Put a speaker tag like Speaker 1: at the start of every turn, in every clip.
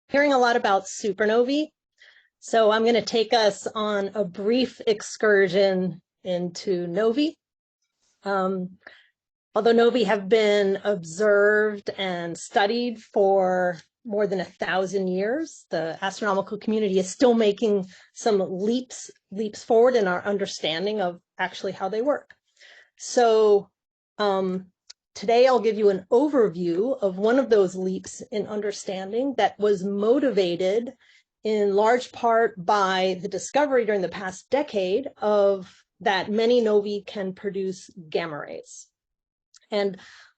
Speaker 1: hearing a lot about supernovae. So I'm going to take us on a brief excursion into novae. Although novae have been observed and studied for more than 1,000 years, the astronomical community is still making some leaps forward in our understanding of actually how they work. So today I'll give you an overview of one of those leaps in understanding that was motivated in large part by the discovery during the past decade of that many novae can produce gamma rays. And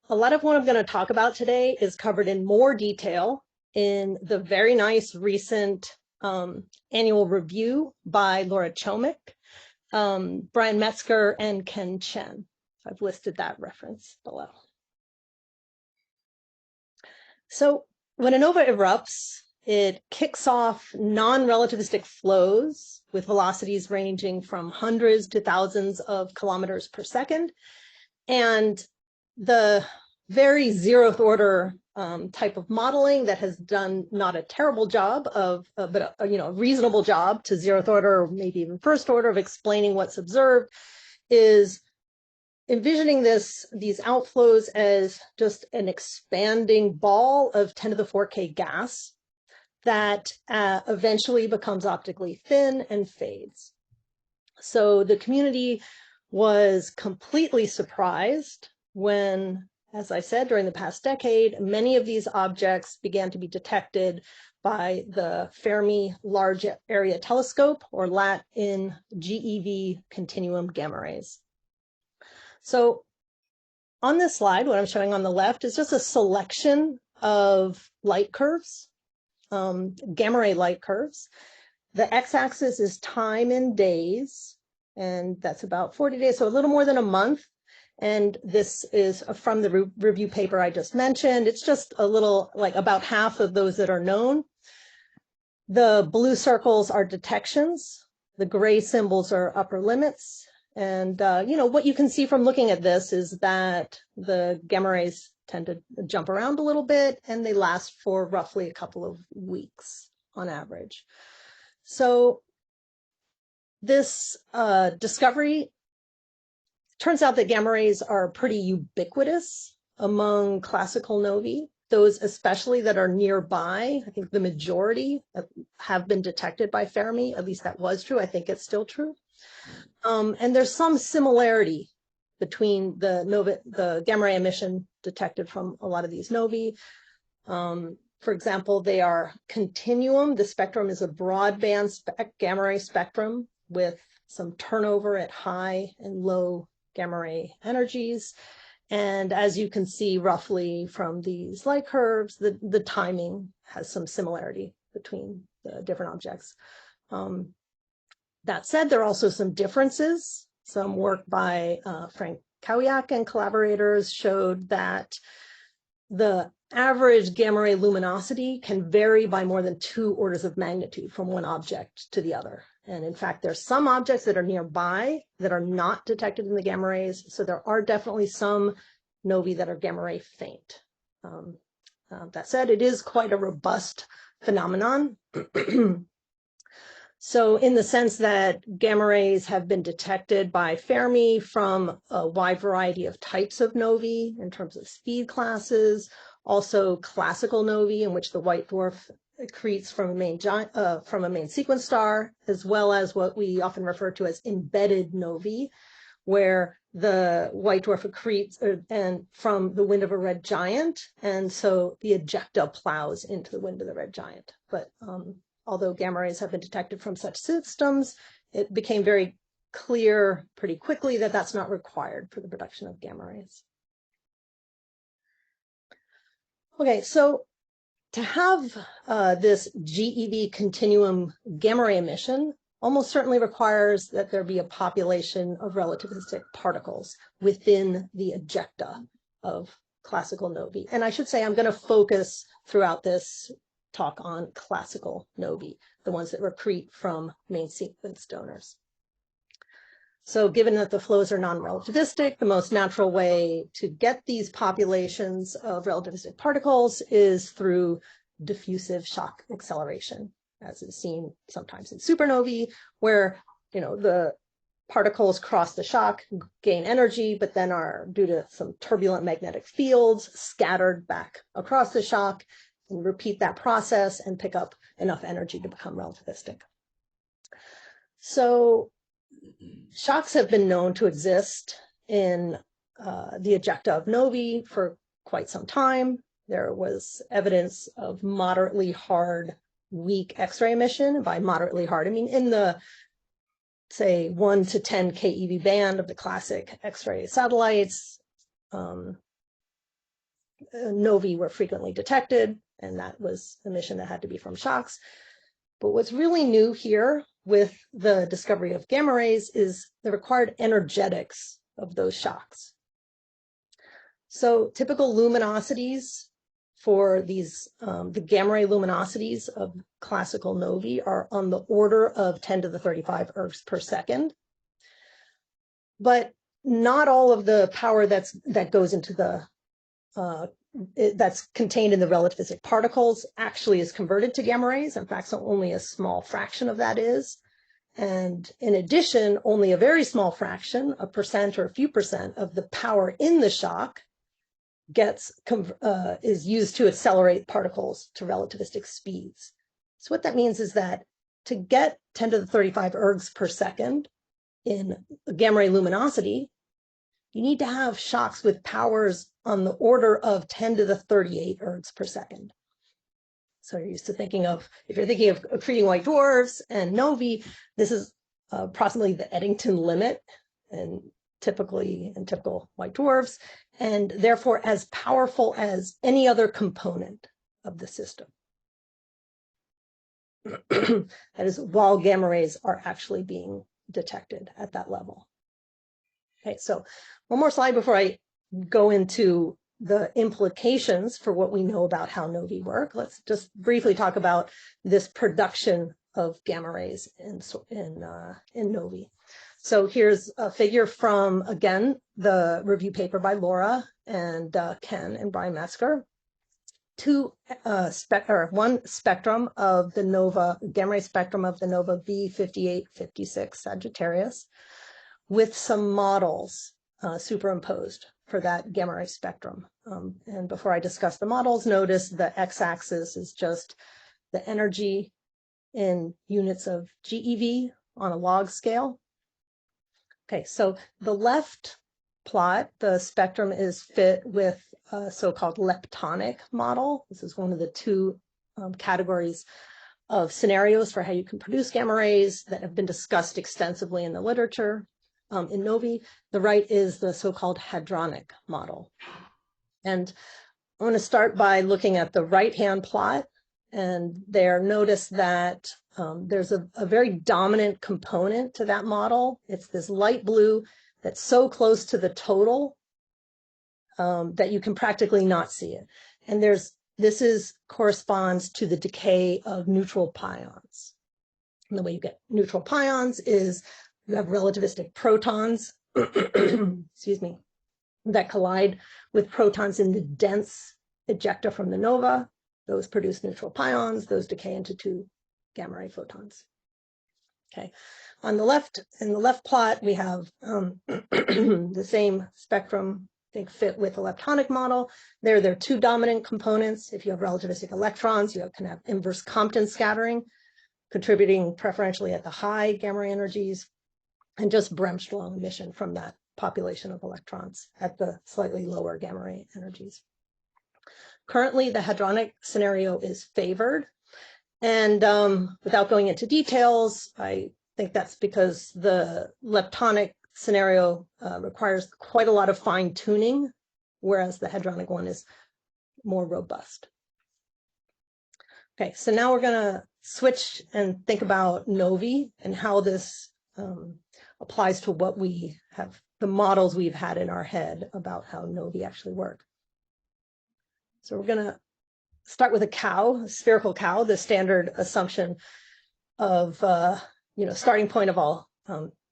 Speaker 1: a lot of what I'm going to talk about meday is covered in more detail in the very nice recent annual review by Laura Chomick, Brian Metzger, and Ken Chen. I've listed that reference below. So when a nova erupts, it kicks off non-relativistic flows with velocities ranging from hundreds to thousands of kilometers per second. And the very zeroth order type of modeling that has done not a terrible job of, but a reasonable job to zeroth order, or maybe even first order of explaining what's observed, is envisioning these outflows as just an expanding ball of 10 to the 4K gas that eventually becomes optically thin and fades. So the community was completely surprised when, as I said, during the past decade, many of these objects began to be detected by the Fermi Large Area Telescope, or LAT in GeV continuum gamma rays. So on this slide, what I'm showing on the left is just a selection of light curves, gamma ray light curves. The x-axis is time in days, and that's about 40 days, so a little more than a month. And this is from the review paper I just mentioned. It's just a little, like about half of those that are known. The blue circles are detections. The gray symbols are upper limits. And, what you can see from looking at this is that the gamma rays tend to jump around a little bit, and they last for roughly a couple of weeks on average. So this discovery turns out that gamma rays are pretty ubiquitous among classical novae, those especially that are nearby. I think the majority have been detected by Fermi, at least that was true. I think it's still true. And there's some similarity between the gamma ray emission detected from a lot of these novae. For example, they are continuum. The spectrum is a broadband gamma ray spectrum with some turnover at high and low gamma ray energies. And as you can see roughly from these light curves, the timing has some similarity between the different objects. That said, there are also some differences. Some work by Frank Kowiak and collaborators showed that the average gamma ray luminosity can vary by more than 2 orders of magnitude from one object to the other. And in fact, there's some objects that are nearby that are not detected in the gamma rays. So there are definitely some novae that are gamma ray faint. That said, it is quite a robust phenomenon. So in the sense that gamma rays have been detected by Fermi from a wide variety of types of novae in terms of speed classes, also classical novae in which the white dwarf accretes from a main sequence star, as well as what we often refer to as embedded novae, where the white dwarf accretes and from the wind of a red giant, and so the ejecta plows into the wind of the red giant. But although gamma rays have been detected from such systems, it became very clear pretty quickly that that's not required for the production of gamma rays. Okay, so to have this GeV continuum gamma ray emission almost certainly requires that there be a population of relativistic particles within the ejecta of classical novae. And I should say I'm going to focus throughout this talk on classical novae, the ones that accrete from main sequence donors. So given that the flows are non-relativistic, the most natural way to get these populations of relativistic particles is through diffusive shock acceleration, as is seen sometimes in supernovae, where the particles cross the shock, gain energy, but then are, due to some turbulent magnetic fields, scattered back across the shock, and repeat that process and pick up enough energy to become relativistic. So shocks have been known to exist in the ejecta of novae for quite some time. There was evidence of moderately hard, weak X-ray emission. By moderately hard, I mean in the, say, 1 to 10 keV band of the classic X-ray satellites. Novae were frequently detected, and that was emission that had to be from shocks. But what's really new here with the discovery of gamma rays is the required energetics of those shocks. So typical luminosities for these, the gamma ray luminosities of classical novae are on the order of 10 to the 35 ergs per second. But not all of the power that goes into the that's contained in the relativistic particles actually is converted to gamma rays. In fact, so only a small fraction of that is. And in addition, only a very small fraction, a percent or a few percent of the power in the shock is used to accelerate particles to relativistic speeds. So what that means is that to get 10 to the 35 ergs per second in a gamma ray luminosity, you need to have shocks with powers on the order of 10 to the 38 ergs per second. So you're used to thinking of, if you're thinking of accreting white dwarfs and novae, this is approximately the Eddington limit, and typically in typical white dwarfs, and therefore as powerful as any other component of the system. That is, while gamma rays are actually being detected at that level. Okay, so one more slide before I go into the implications for what we know about how novae work. Let's just briefly talk about this production of gamma rays in novae. So here's a figure from, again, the review paper by Laura and Ken and Brian Metzger. One spectrum of the nova, gamma ray spectrum of the nova B5856 Sagittarius, with some models superimposed for that gamma ray spectrum. And before I discuss the models, notice the x-axis is just the energy in units of GeV on a log scale. Okay, so the left plot, the spectrum is fit with a so-called leptonic model. This is one of the two categories of scenarios for how you can produce gamma rays that have been discussed extensively in the literature. In novae, the right is the so-called hadronic model. And I want to start by looking at the right-hand plot, and there notice that there's a very dominant component to that model. It's this light blue that's so close to the total that you can practically not see it. And this corresponds to the decay of neutral pions. And the way you get neutral pions is you have relativistic protons, excuse me, that collide with protons in the dense ejecta from the nova. Those produce neutral pions. Those decay into two gamma ray photons. Okay, on the left, in the left plot, we have the same spectrum, I think, fit with the leptonic model. There are two dominant components. If you have relativistic electrons, you can have inverse Compton scattering, contributing preferentially at the high gamma ray energies, and just Bremsstrahlung emission from that population of electrons at the slightly lower gamma ray energies. Currently, the hadronic scenario is favored. And without going into details, I think that's because the leptonic scenario requires quite a lot of fine tuning, whereas the hadronic one is more robust. Okay, so now we're going to switch and think about novae and how this applies to what we have, the models we've had in our head about how novae actually work. So we're going to start with a spherical cow, the standard assumption of, starting point of all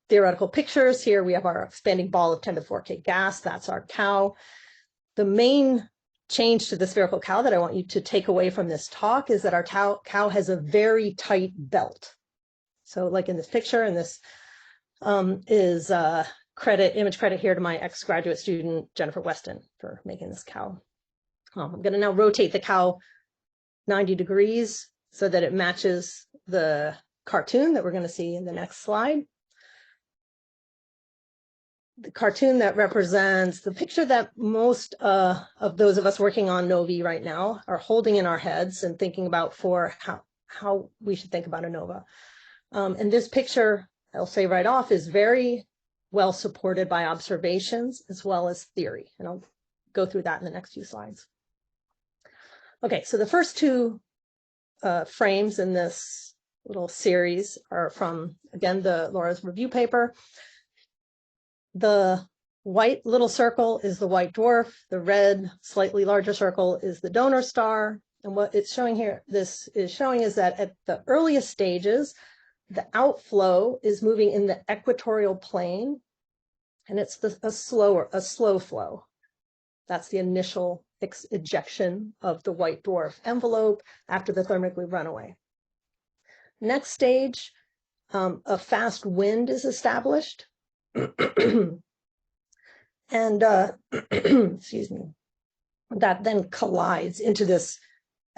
Speaker 1: theoretical pictures. Here we have our expanding ball of 10 to the 4K gas. That's our cow. The main change to the spherical cow that I want you to take away from this talk is that our cow has a very tight belt. So like in this picture, and this is image credit here to my ex-graduate student, Jennifer Weston, for making this cow. I'm going to now rotate the cow 90 degrees so that it matches the cartoon that we're going to see in the next slide. The cartoon that represents the picture that most of those of us working on novae right now are holding in our heads and thinking about for how we should think about a nova. And this picture, I'll say right off, is very well supported by observations as well as theory. And I'll go through that in the next few slides. Okay, so the first two frames in this little series are from, again, the Laura's review paper. The white little circle is the white dwarf. The red, slightly larger circle is the donor star. And what it's showing here, this is showing is that at the earliest stages, the outflow is moving in the equatorial plane, and it's a slow flow. That's the initial ejection of the white dwarf envelope after the thermonuclear runaway. Next stage, a fast wind is established. And excuse me, that then collides into this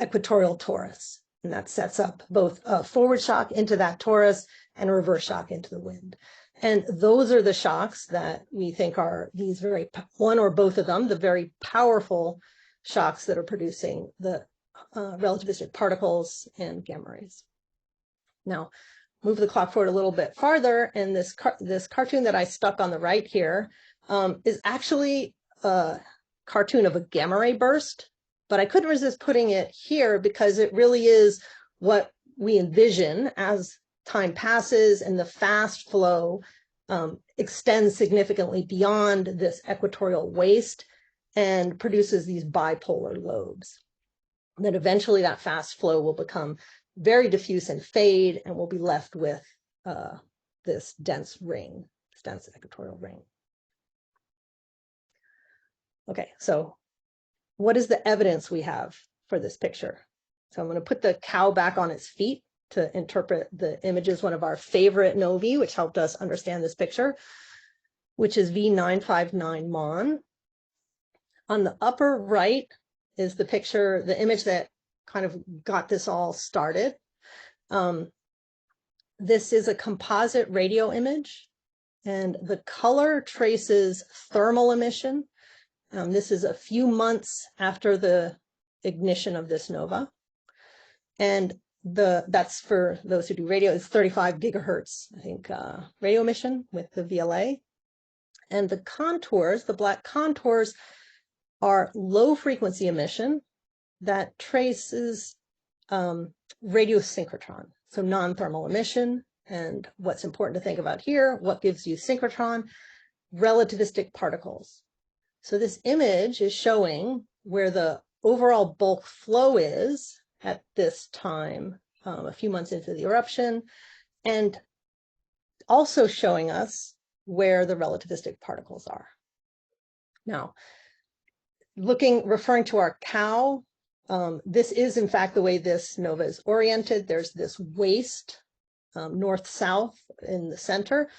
Speaker 1: equatorial torus, and that sets up both a forward shock into that torus and a reverse shock into the wind. And those are the shocks that we think are these one or both of them, the very powerful shocks that are producing the relativistic particles and gamma rays. Now, move the clock forward a little bit farther, and this cartoon that I stuck on the right here is actually a cartoon of a gamma ray burst, but I couldn't resist putting it here because it really is what we envision as time passes and the fast flow extends significantly beyond this equatorial waist and produces these bipolar lobes. And then eventually that fast flow will become very diffuse and fade, and we'll be left with this dense ring, this dense equatorial ring. Okay, so what is the evidence we have for this picture? So I'm going to put the cow back on its feet to interpret the images, one of our favorite novae, which helped us understand this picture, which is V959 Mon. On the upper right is the picture, the image that kind of got this all started. This is a composite radio image, and the color traces thermal emission. This is a few months after the ignition of this nova. And that's for those who do radio, it's 35 gigahertz, I think, radio emission with the VLA. And the contours, the black contours, are low frequency emission that traces radio synchrotron, so non-thermal emission. And what's important to think about here, what gives you synchrotron? Relativistic particles. So this image is showing where the overall bulk flow is at this time, a few months into the eruption, and also showing us where the relativistic particles are. Now, referring to our cow, this is in fact the way this nova is oriented. There's this waist, north-south in the center.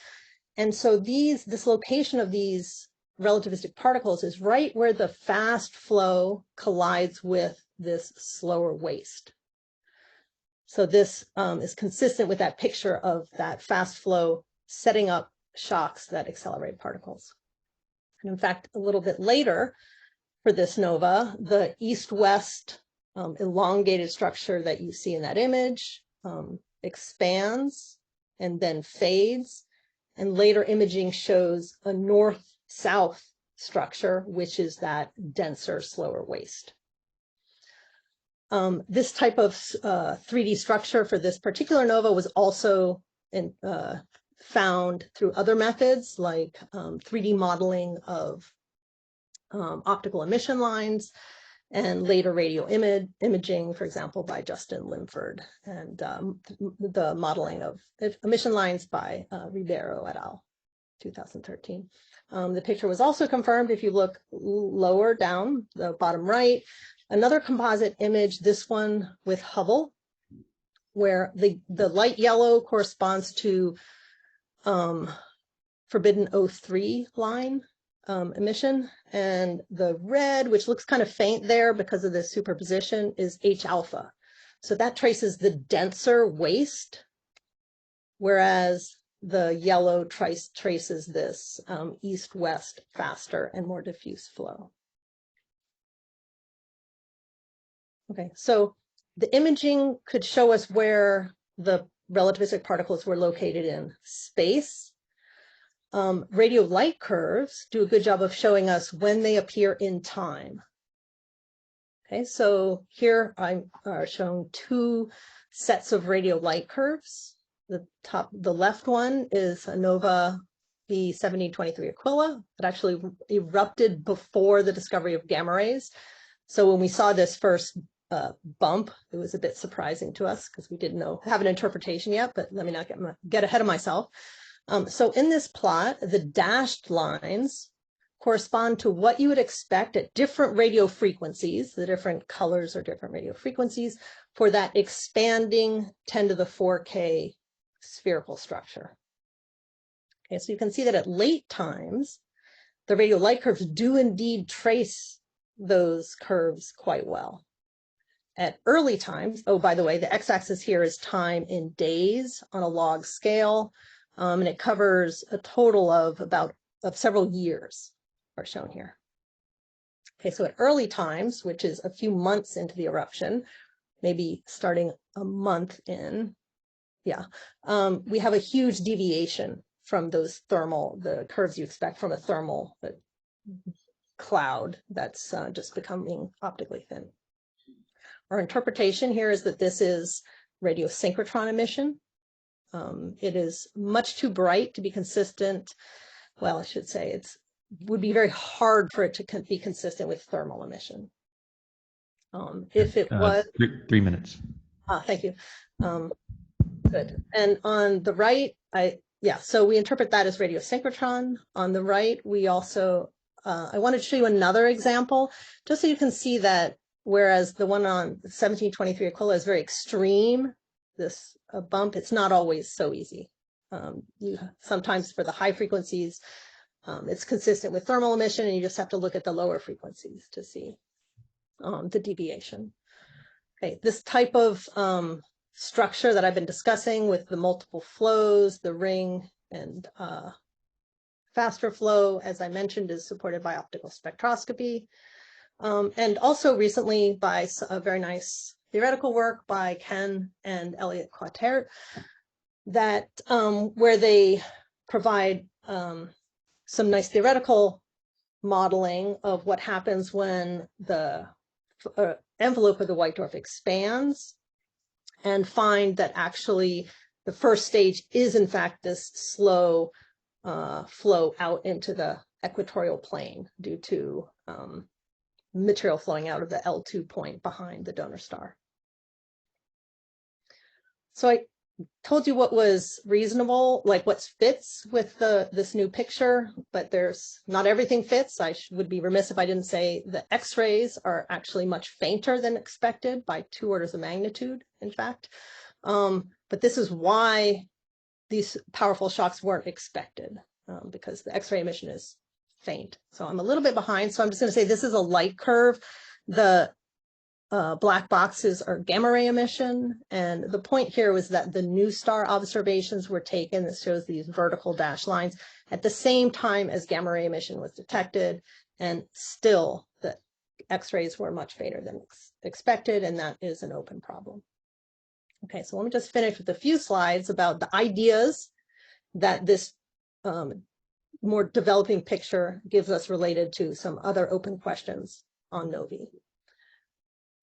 Speaker 1: And so this location of these relativistic particles is right where the fast flow collides with this slower waist. So this is consistent with that picture of that fast flow setting up shocks that accelerate particles. And in fact, a little bit later for this nova, the east-west elongated structure that you see in that image expands and then fades. And later imaging shows a north-south structure, which is that denser, slower waist. This type of 3D structure for this particular nova was also found through other methods like 3D modeling of optical emission lines and later radio imaging, for example, by Justin Limford, and the modeling of emission lines by Ribeiro et al., 2013. The picture was also confirmed if you look lower down, the bottom right, another composite image, this one with Hubble, where the light yellow corresponds to forbidden O3 line emission, and the red, which looks kind of faint there because of the superposition, is H alpha. So that traces the denser waste, whereas the yellow traces this east-west faster and more diffuse flow. Okay, so the imaging could show us where the relativistic particles were located in space. Radio light curves do a good job of showing us when they appear in time. Okay, so here I'm showing two sets of radio light curves. The left one is a nova B1723 Aquila that actually erupted before the discovery of gamma rays. So when we saw this first bump, it was a bit surprising to us because we didn't have an interpretation yet, but let me not get ahead of myself. So in this plot, the dashed lines correspond to what you would expect at different radio frequencies. The different colors are different radio frequencies for that expanding 10 to the 4K spherical structure. Okay, so you can see that at late times, the radio light curves do indeed trace those curves quite well. At early times, oh, by the way, the x-axis here is time in days on a log scale, and it covers a total of several years are shown here. Okay, so at early times, which is a few months into the eruption, maybe starting a month in, we have a huge deviation from the curves you expect from a thermal cloud that's just becoming optically thin. Our interpretation here is that this is radiosynchrotron emission. It is much too bright to be consistent. Well, I should say would be very hard for it to be consistent with thermal emission. If it was
Speaker 2: 3 minutes.
Speaker 1: Thank you. Good. And on the right, so we interpret that as radiosynchrotron. On the right, we also, I wanted to show you another example, just so you can see that whereas the one on 1723 Aquila is very extreme, this bump, it's not always so easy. Sometimes for the high frequencies, it's consistent with thermal emission, and you just have to look at the lower frequencies to see the deviation. Okay, this type of structure that I've been discussing with the multiple flows, the ring and faster flow, as I mentioned, is supported by optical spectroscopy. And also recently by a very nice theoretical work by Ken and Elliot Quatert, that where they provide some nice theoretical modeling of what happens when the envelope of the white dwarf expands, and find that actually the first stage is in fact this slow flow out into the equatorial plane due to material flowing out of the L2 point behind the donor star. So I told you what was reasonable, like what fits with this new picture, but not everything fits. I would be remiss if I didn't say the X-rays are actually much fainter than expected by 2 orders of magnitude, in fact. But this is why these powerful shocks weren't expected, because the X-ray emission is faint. So I'm a little bit behind. So I'm just going to say this is a light curve. The black boxes are gamma ray emission. And the point here was that the new star observations were taken. This shows these vertical dashed lines at the same time as gamma ray emission was detected. And still the X-rays were much fainter than expected. And that is an open problem. Okay, so let me just finish with a few slides about the ideas that this more developing picture gives us related to some other open questions on novae.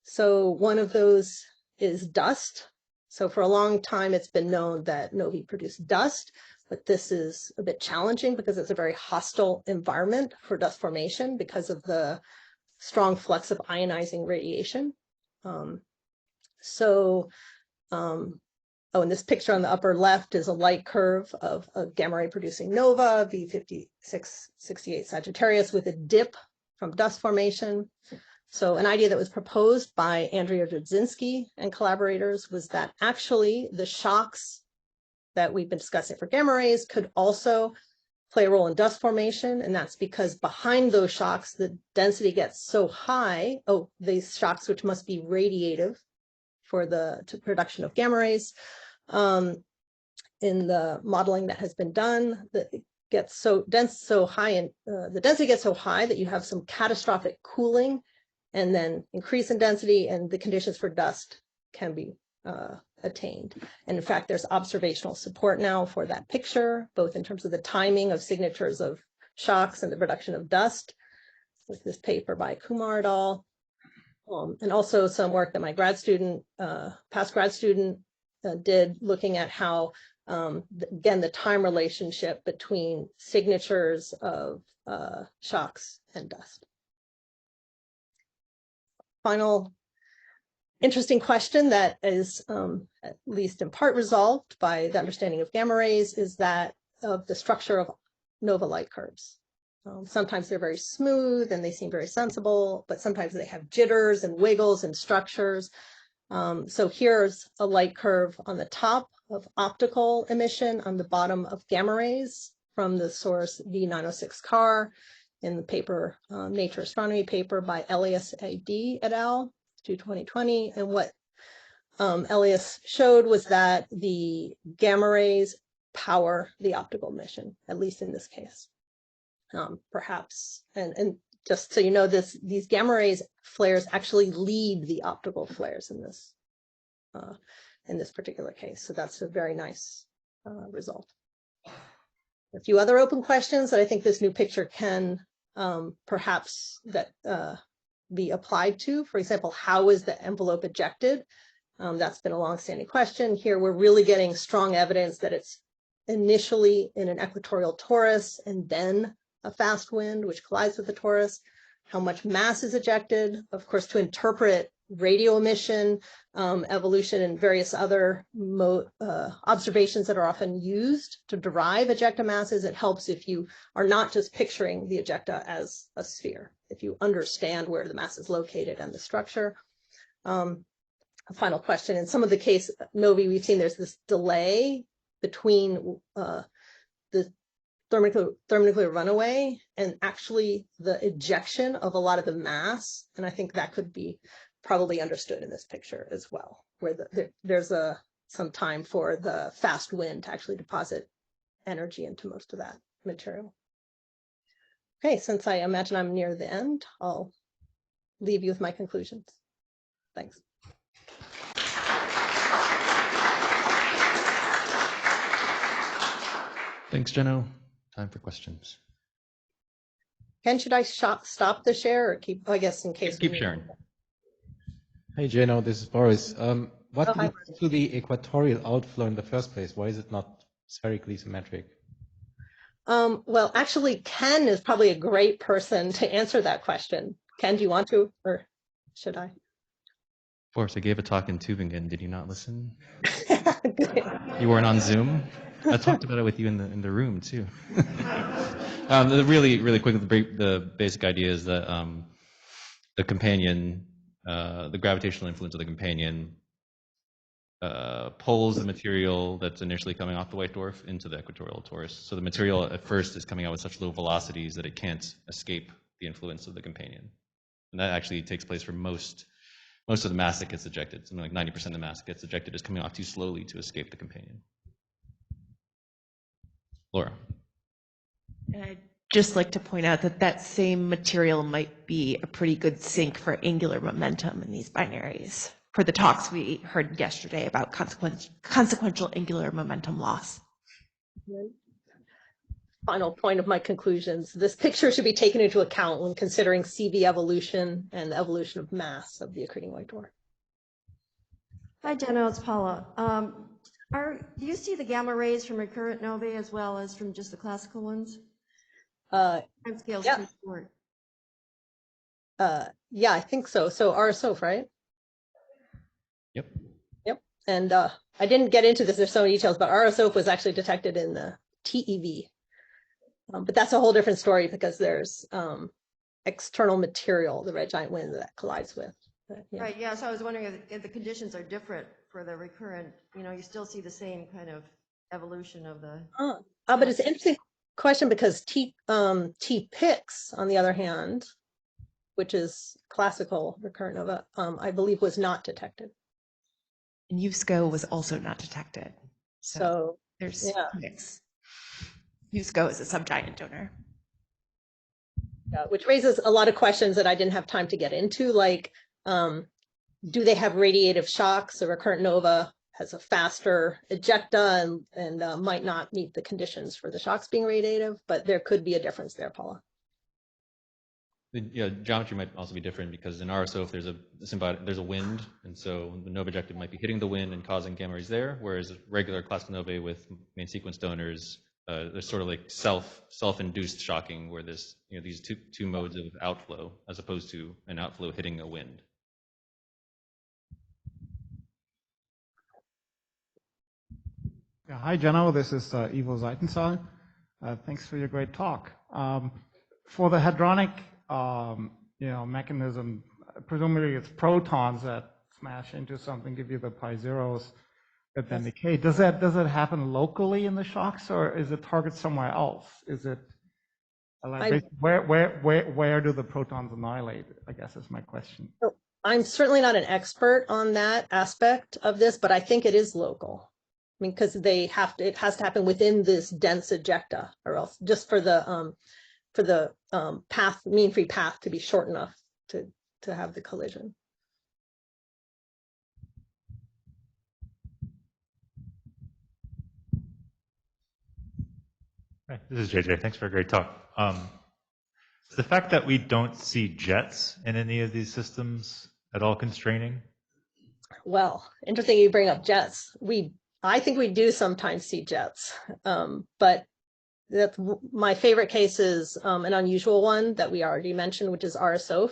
Speaker 1: So one of those is dust. So for a long time, it's been known that novae produce dust, but this is a bit challenging because it's a very hostile environment for dust formation because of the strong flux of ionizing radiation. Oh, and this picture on the upper left is a light curve of a gamma-ray producing nova, V5668 Sagittarius, with a dip from dust formation. So an idea that was proposed by Andrea Dudzinski and collaborators was that actually the shocks that we've been discussing for gamma rays could also play a role in dust formation, and that's because behind those shocks, the density gets so high, these shocks which must be radiative for the production of gamma rays. In the modeling that has been done, that it gets so dense, so high, and the density gets so high that you have some catastrophic cooling, and then increase in density, and the conditions for dust can be attained. And in fact, there's observational support now for that picture, both in terms of the timing of signatures of shocks and the production of dust, with this paper by Kumar et al. And also some work that my grad student, past grad student, did, looking at how, again, the time relationship between signatures of shocks and dust. Final interesting question that is at least in part resolved by the understanding of gamma rays is that of the structure of nova light curves. Sometimes they're very smooth and they seem very sensible, but sometimes they have jitters and wiggles and structures. So here's a light curve on the top of optical emission, on the bottom of gamma rays from the source V906 CAR in the paper, Nature Astronomy paper by Elias A.D. et al. 2020. And what Elias showed was that the gamma rays power the optical emission, at least in this case. Perhaps, and just so you know, these gamma rays flares actually lead the optical flares in this particular case. So that's a very nice result. A few other open questions that I think this new picture can perhaps be applied to. For example, how is the envelope ejected? That's been a long-standing question. Here we're really getting strong evidence that it's initially in an equatorial torus and then a fast wind which collides with the torus. How much mass is ejected? Of course, to interpret radio emission, evolution, and various other observations that are often used to derive ejecta masses, it helps if you are not just picturing the ejecta as a sphere, if you understand where the mass is located and the structure. A final question. In some of the case novae we've seen, there's this delay between the thermonuclear runaway and actually the ejection of a lot of the mass, and I think that could be probably understood in this picture as well, where there's some time for the fast wind to actually deposit energy into most of that material. Okay, since I imagine I'm near the end, I'll leave you with my conclusions. Thanks.
Speaker 2: Thanks, Jeno. Time for questions.
Speaker 1: Ken, should I stop the share or keep, I guess, in case?
Speaker 2: Keep sharing.
Speaker 3: Hey, Jeno, this is Boris. What leads to the equatorial outflow in the first place? Why is it not spherically symmetric?
Speaker 1: Well, actually, Ken is probably a great person to answer that question. Ken, do you want to, or should I?
Speaker 2: Of course, I gave a talk in Tübingen. Did you not listen? You weren't on Zoom? I talked about it with you in the room too. Really quick, the basic idea is that the companion, the gravitational influence of the companion pulls the material that's initially coming off the white dwarf into the equatorial torus. So the material at first is coming out with such low velocities that it can't escape the influence of the companion. And that actually takes place for most of the mass that gets ejected. Something like 90% of the mass that gets ejected is coming off too slowly to escape the companion. Laura.
Speaker 4: I'd just like to point out that that same material might be a pretty good sink for angular momentum in these binaries for the talks we heard yesterday about consequential angular momentum loss.
Speaker 1: Final point of my conclusions. This picture should be taken into account when considering CV evolution and the evolution of mass of the accreting white dwarf.
Speaker 5: Hi, Jeno, it's Paula. Do you see the gamma rays from recurrent novae as well as from just the classical ones? Timescale's
Speaker 1: yeah.
Speaker 5: too short.
Speaker 1: Yeah, I think so. So RSO, right?
Speaker 2: Yep.
Speaker 1: Yep. And I didn't get into this, there's so many details, but RSO was actually detected in the TeV. But that's a whole different story because there's external material, the red giant wind, that collides with. But, yeah.
Speaker 5: Right, yeah, so I was wondering if the conditions are different for the recurrent, you still see the same kind of evolution of the.
Speaker 1: But it's an interesting question because T-Pix, on the other hand, which is classical recurrent nova, I believe was not detected.
Speaker 4: And USCO was also not detected.
Speaker 1: So
Speaker 4: there's
Speaker 1: yeah.
Speaker 4: mix. USCO is a subgiant donor.
Speaker 1: Yeah, which raises a lot of questions that I didn't have time to get into, like do they have radiative shocks? A recurrent nova has a faster ejecta and might not meet the conditions for the shocks being radiative, but there could be a difference there, Paula.
Speaker 2: Yeah, geometry might also be different because in RSO, if there's a wind, and so the nova ejected might be hitting the wind and causing gamma rays there, whereas regular classical novae with main sequence donors, there's sort of like self-induced shocking where there's these two modes of outflow as opposed to an outflow hitting a wind.
Speaker 6: Yeah, hi, Jeno. This is Ivo Seitenzahl. Thanks for your great talk. For the hadronic, mechanism, presumably it's protons that smash into something, give you the pi zeros that then decay. Does it happen locally in the shocks, or is it target somewhere else? Is it where do the protons annihilate? I guess is my question.
Speaker 1: I'm certainly not an expert on that aspect of this, but I think it is local. I mean, because it has to happen within this dense ejecta, or else just for the mean free path to be short enough to have the collision.
Speaker 7: Hi, this is JJ. Thanks for a great talk. Is the fact that we don't see jets in any of these systems at all constraining? Well,
Speaker 1: interesting you bring up jets. I think we do sometimes see jets, but that's my favorite case is an unusual one that we already mentioned, which is RSO,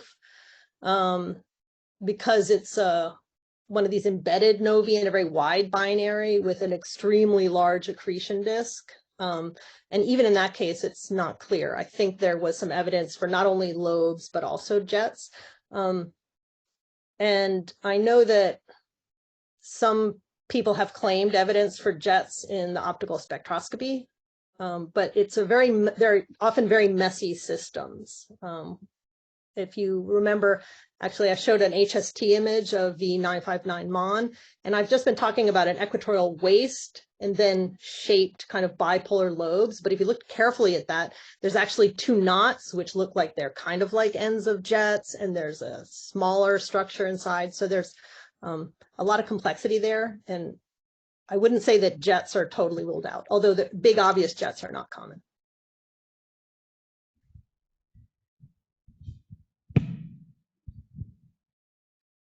Speaker 1: because it's one of these embedded novae in a very wide binary with an extremely large accretion disk. And even in that case, it's not clear. I think there was some evidence for not only lobes, but also jets. And I know that some people have claimed evidence for jets in the optical spectroscopy, but it's they're often very messy systems. If you remember, actually, I showed an HST image of V959 MON, and I've just been talking about an equatorial waist and then shaped kind of bipolar lobes. But if you look carefully at that, there's actually two knots, which look like they're kind of like ends of jets, and there's a smaller structure inside. So there's a lot of complexity there. And I wouldn't say that jets are totally ruled out, although the big obvious jets are not common.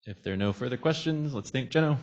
Speaker 2: If there are no further questions, let's thank Jeno.